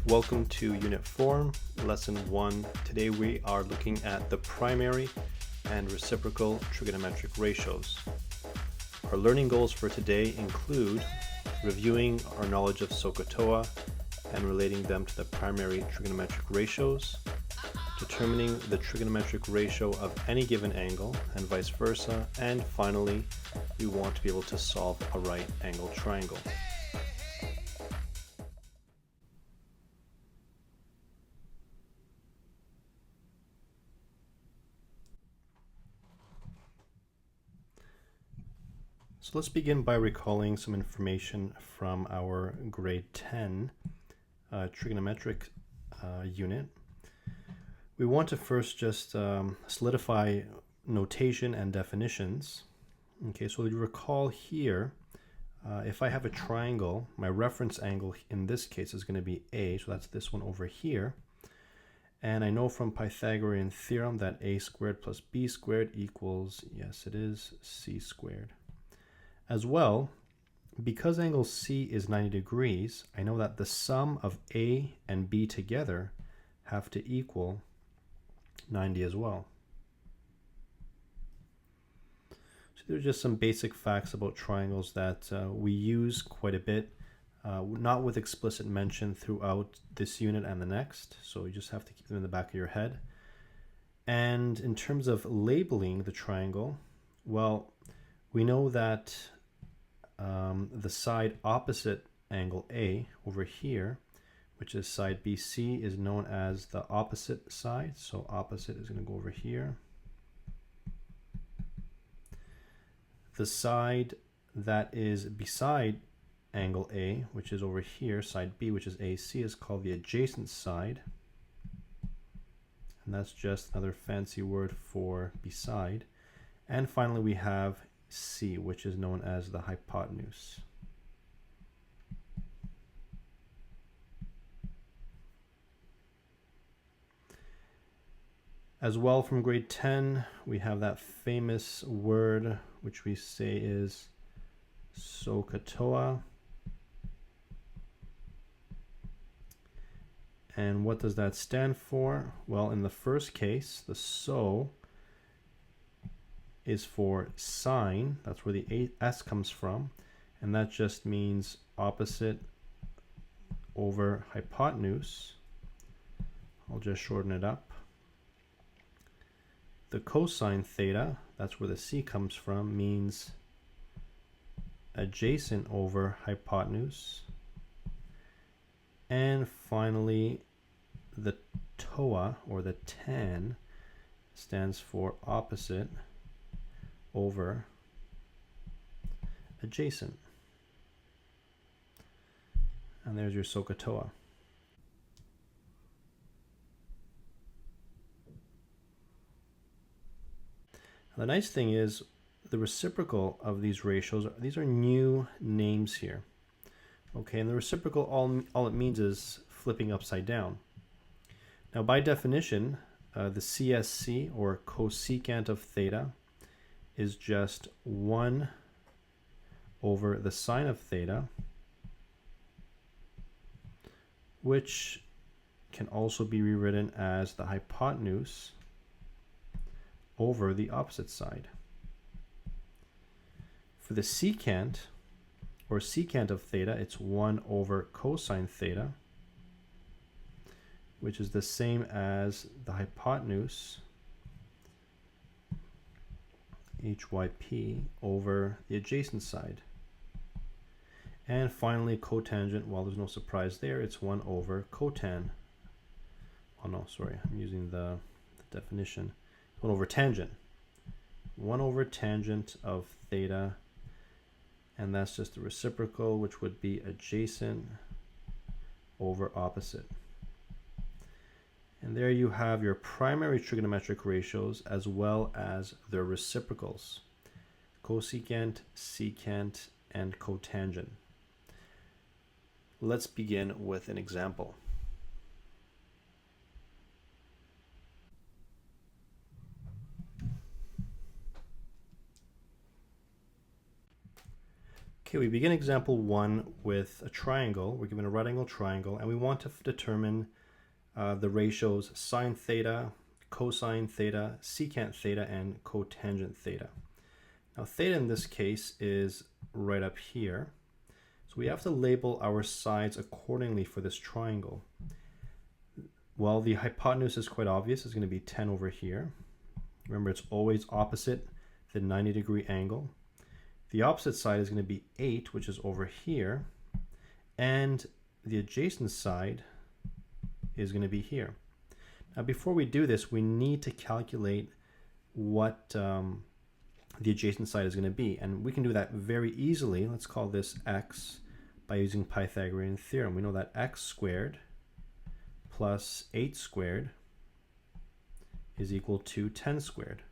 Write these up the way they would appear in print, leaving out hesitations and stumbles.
Welcome to Unit 4, Lesson 1. Today we are looking at the primary and reciprocal trigonometric ratios. Our learning goals for today include reviewing our knowledge of SOHCAHTOA and relating them to the primary trigonometric ratios, determining the trigonometric ratio of any given angle and vice versa, and finally, we want to be able to solve a right angle triangle. So let's begin by recalling some information from our grade 10 trigonometric unit. We want to first just solidify notation and definitions. Okay, so you recall here, if I have a triangle, my reference angle in this case is going to be A, so that's this one over here. And I know from Pythagorean theorem that a squared plus b squared equals, yes it is, c squared. As well, because angle C is 90 degrees, I know that the sum of A and B together have to equal 90 as well. So there's just some basic facts about triangles that we use quite a bit, not with explicit mention throughout this unit and the next, so you just have to keep them in the back of your head. And in terms of labeling the triangle, well, we know that the side opposite angle A over here, which is side BC, is known as the opposite side. So opposite is going to go over here. The side that is beside angle A, which is over here, side B, which is AC, is called the adjacent side. And that's just another fancy word for beside. And finally, we have C, which is known as the hypotenuse. As well, from grade 10, we have that famous word which we say is SOHCAHTOA. And what does that stand for? Well, in the first case, the SO is for sine. That's where the S comes from, and that just means opposite over hypotenuse. I'll just shorten it up. The cosine theta, that's where the C comes from, means adjacent over hypotenuse. And finally, the TOA, or the tan, stands for opposite over adjacent. And there's your SOHCAHTOA. The nice thing is the reciprocal of these ratios, these are new names here. Okay, and the reciprocal, all it means is flipping upside down. Now by definition, the CSC, or cosecant of theta, is just 1 over the sine of theta, which can also be rewritten as the hypotenuse over the opposite side. For the secant, or secant of theta, it's 1 over cosine theta, which is the same as the hypotenuse, HYP, over the adjacent side. And finally, cotangent, well, there's no surprise there, it's 1 over cotan. Oh no, sorry, I'm using the definition. 1 over tangent. 1 over tangent of theta, and that's just the reciprocal, which would be adjacent over opposite. And there you have your primary trigonometric ratios as well as their reciprocals: cosecant, secant, and cotangent. Let's begin with an example. Okay, we begin example 1 with a triangle. We're given a right angle triangle, and we want to determine the ratios sine theta, cosine theta, secant theta, and cotangent theta. Now theta in this case is right up here, so we have to label our sides accordingly for this triangle. Well, the hypotenuse is quite obvious. It's going to be 10 over here. Remember, it's always opposite the 90-degree angle. The opposite side is going to be 8, which is over here, and the adjacent side is going to be here. Now, before we do this, we need to calculate what the adjacent side is going to be, and we can do that very easily. Let's call this x by using Pythagorean theorem. We know that x squared plus 8 squared is equal to 10 squared.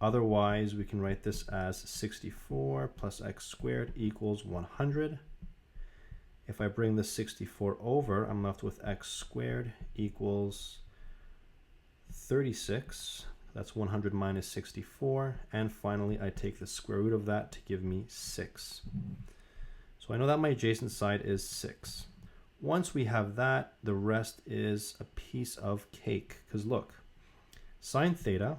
Otherwise, we can write this as 64 plus x squared equals 100. If I bring the 64 over, I'm left with x squared equals 36. That's 100 minus 64. And finally, I take the square root of that to give me 6. So I know that my adjacent side is 6. Once we have that, the rest is a piece of cake. Because look, sine theta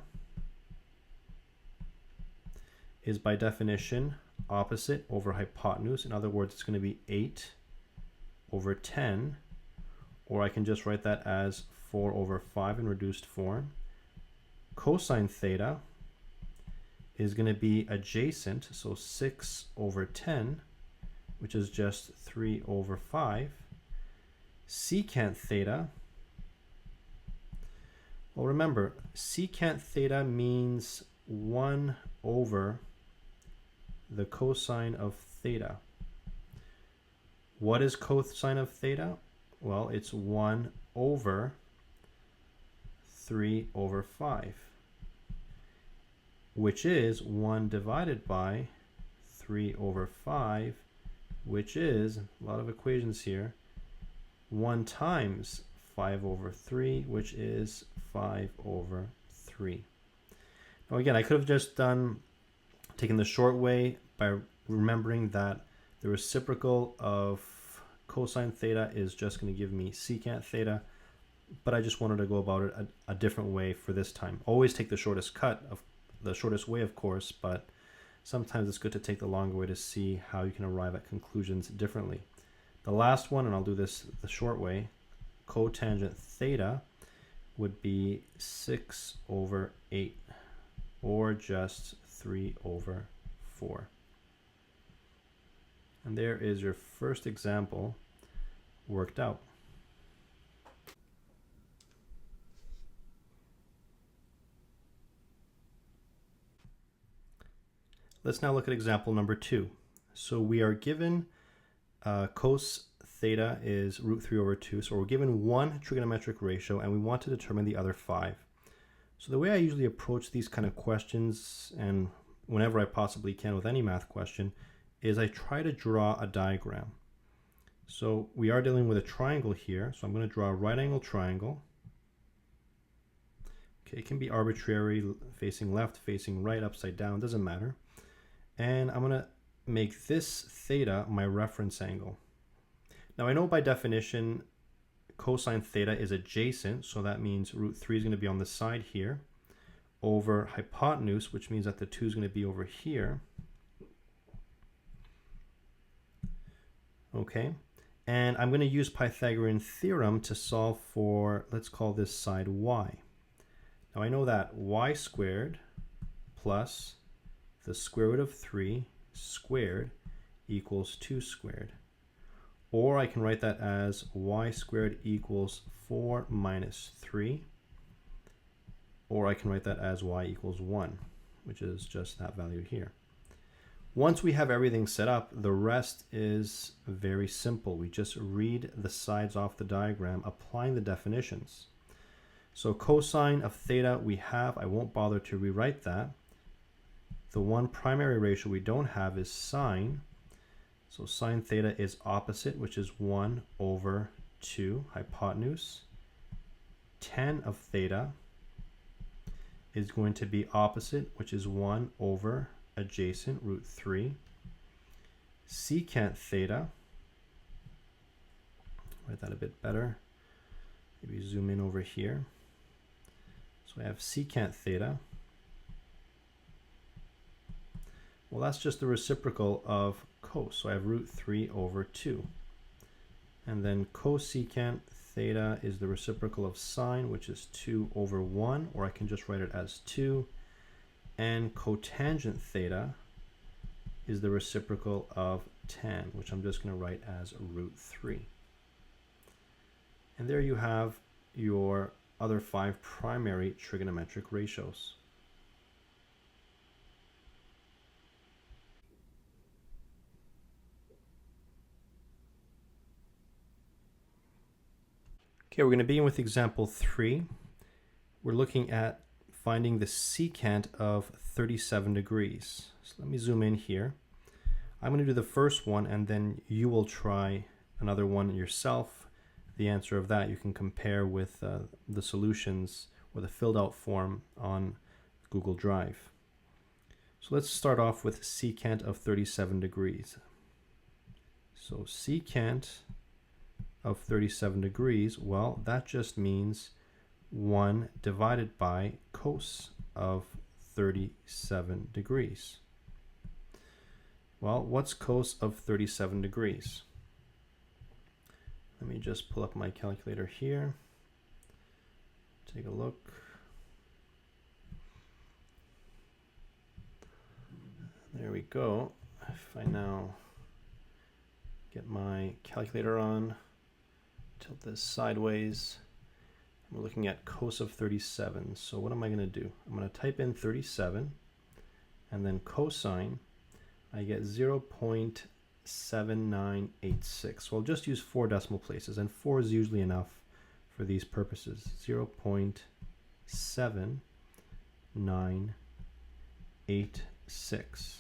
is by definition opposite over hypotenuse. In other words, it's going to be 8 over 10, or I can just write that as 4 over 5 in reduced form. Cosine theta is going to be adjacent, so 6 over 10, which is just 3 over 5. Secant theta, well, remember, secant theta means 1 over the cosine of theta. What is cosine of theta? Well, it's 1 over 3 over 5, which is 1 divided by 3 over 5, which is, a lot of equations here, 1 times 5 over 3, which is 5 over 3. Now again, I could have just taken the short way by remembering that the reciprocal of cosine theta is just going to give me secant theta, but I just wanted to go about it a different way for this time. Always take the shortest way, of course, but sometimes it's good to take the longer way to see how you can arrive at conclusions differently. The last one, and I'll do this the short way, cotangent theta would be 6 over 8, or just 3 over 4. And there is your first example worked out. Let's now look at example number 2. So we are given cos theta is root 3 over 2. So we're given one trigonometric ratio and we want to determine the other 5. So the way I usually approach these kind of questions, and whenever I possibly can with any math question, is I try to draw a diagram. So we are dealing with a triangle here, so I'm going to draw a right angle triangle. Okay, it can be arbitrary, facing left, facing right, upside down, doesn't matter. And I'm going to make this theta my reference angle. Now I know by definition cosine theta is adjacent, so that means root 3 is going to be on the side here, over hypotenuse, which means that the 2 is going to be over here. Okay, and I'm going to use Pythagorean theorem to solve for, let's call this side y. Now I know that y squared plus the square root of 3 squared equals 2 squared. Or I can write that as y squared equals 4 minus 3. Or I can write that as y equals 1, which is just that value here. Once we have everything set up, the rest is very simple. We just read the sides off the diagram, applying the definitions. So cosine of theta we have, I won't bother to rewrite that. The one primary ratio we don't have is sine. So sine theta is opposite, which is 1 over 2 hypotenuse. Tan of theta is going to be opposite, which is 1 over adjacent, root 3. secant theta, write that a bit better, maybe zoom in over here. So I have secant theta. Well, that's just the reciprocal of cos, so I have root 3 over 2. And then cosecant theta is the reciprocal of sine, which is 2 over 1, or I can just write it as 2. And cotangent theta is the reciprocal of tan, which I'm just going to write as root 3. And there you have your other 5 primary trigonometric ratios. Okay, we're going to begin with example 3. We're looking at finding the secant of 37 degrees. So let me zoom in here. I'm going to do the first one, and then you will try another one yourself. The answer of that you can compare with the solutions or the filled out form on Google Drive. So let's start off with secant of 37 degrees. So secant of 37 degrees, well, that just means 1 divided by cos of 37 degrees. Well, what's cos of 37 degrees? Let me just pull up my calculator here. Take a look. There we go. If I now get my calculator on, tilt this sideways, we're looking at cos of 37. So what am I going to do? I'm going to type in 37 and then cosine. I get 0.7986. So I'll just use 4 decimal places, and 4 is usually enough for these purposes. 0.7986.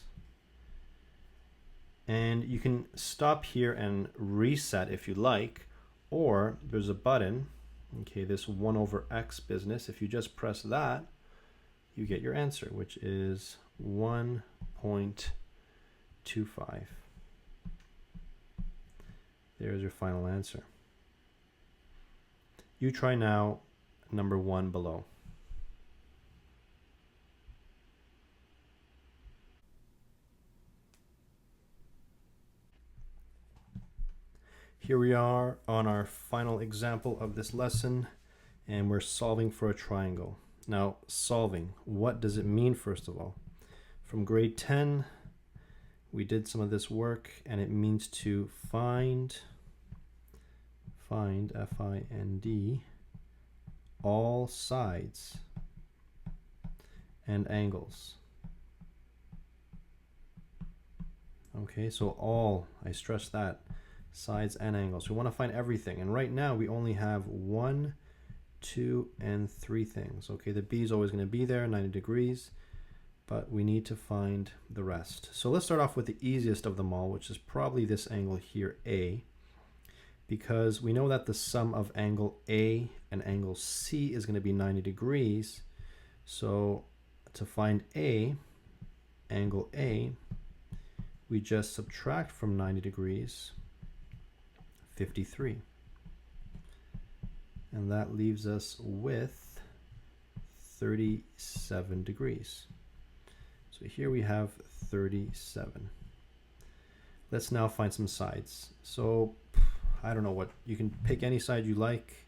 And you can stop here and reset if you like, or there's a button, okay, this 1 over x business. If you just press that, you get your answer, which is 1.25. There's your final answer. You try now number 1 below. Here we are on our final example of this lesson, and we're solving for a triangle. Now, solving, what does it mean, first of all? From grade 10, we did some of this work, and it means to find, F-I-N-D, all sides and angles. Okay, so all, I stress that, sides and angles. We want to find everything, and right now we only have 1, 2, and 3 things. Okay, the B is always going to be there, 90 degrees, but we need to find the rest. So let's start off with the easiest of them all, which is probably this angle here, A, because we know that the sum of angle A and angle C is going to be 90 degrees. So to find A, angle A, we just subtract from 90 degrees 53. And that leaves us with 37 degrees. So here we have 37. Let's now find some sides. So I don't know what, you can pick any side you like.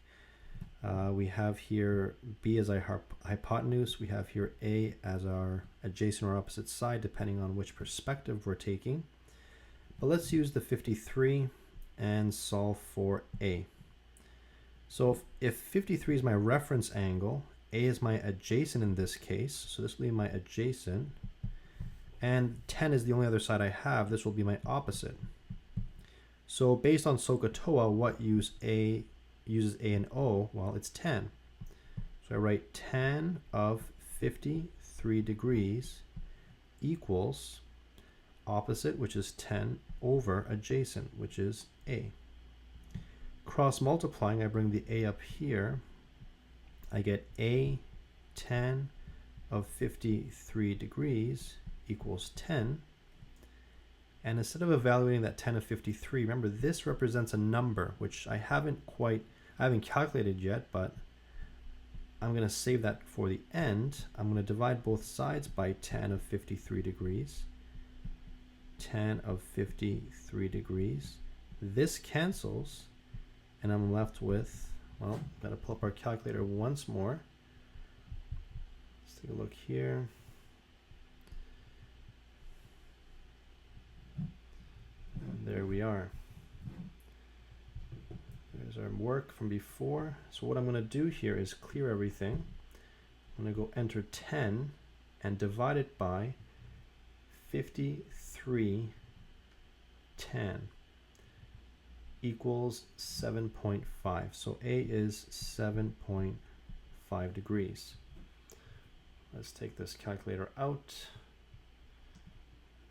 We have here B as our hypotenuse. We have here A as our adjacent or opposite side, depending on which perspective we're taking. But let's use the 53 and solve for A. So if 53 is my reference angle, A is my adjacent in this case, so this will be my adjacent, and 10 is the only other side I have, this will be my opposite. So based on SOHCAHTOA, what uses A and O? Well, it's 10. So I write 10 of 53 degrees equals opposite, which is 10, over adjacent, which is A. Cross multiplying, I bring the A up here. I get A 10 of 53 degrees equals 10. And instead of evaluating that 10 of 53, remember this represents a number, which I haven't calculated yet, but I'm going to save that for the end. I'm going to divide both sides by 10 of 53 degrees. 10 of 53 degrees. This cancels, and I'm left with, well, got to pull up our calculator once more. Let's take a look here. And there we are. There's our work from before. So what I'm going to do here is clear everything. I'm going to go enter 10 and divide it by 53 10 equals 7.5. So A is 7.5 degrees. Let's take this calculator out.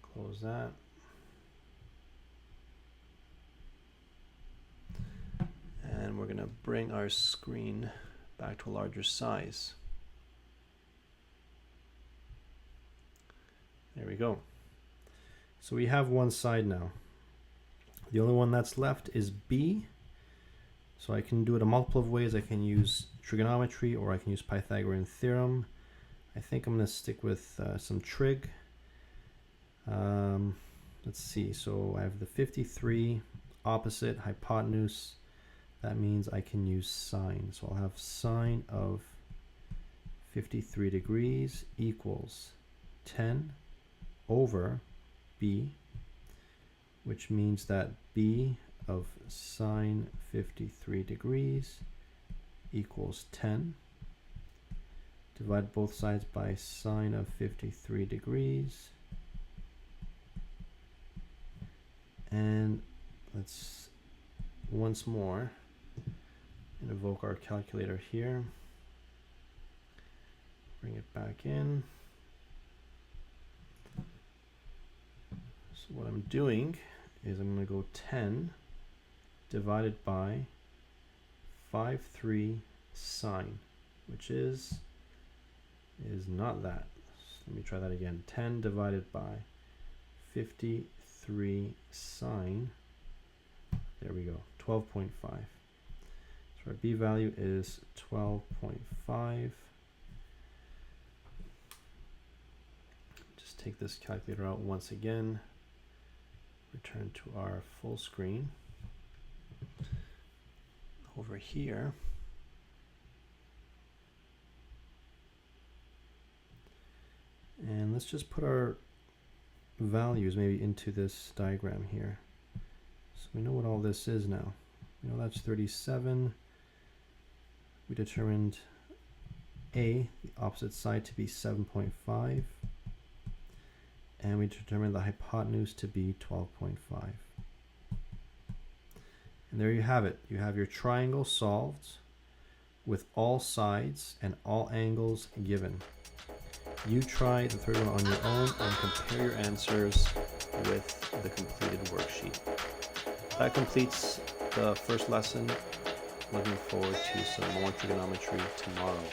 Close that. And we're going to bring our screen back to a larger size. There we go. So we have one side now. The only one that's left is B. So I can do it a multiple of ways. I can use trigonometry or I can use Pythagorean theorem. I think I'm going to stick with some trig. Let's see. So I have the 53 opposite hypotenuse. That means I can use sine. So I'll have sine of 53 degrees equals 10 over B, which means that B of sine 53 degrees equals 10. Divide both sides by sine of 53 degrees. And let's once more invoke our calculator here. Bring it back in. So what I'm doing is I'm going to go 10 divided by 53 sine, which is not that. So let me try that again. 10 divided by 53 sine. There we go. 12.5. So our B value is 12.5. Just take this calculator out once again. Return to our full screen. Over here, and let's just put our values maybe into this diagram here. So we know what all this is now. We know that's 37. We determined A, the opposite side, to be 7.5. And we determined the hypotenuse to be 12.5. And there you have it. You have your triangle solved with all sides and all angles given. You try the third one on your own and compare your answers with the completed worksheet. That completes the first lesson. Looking forward to some more trigonometry tomorrow.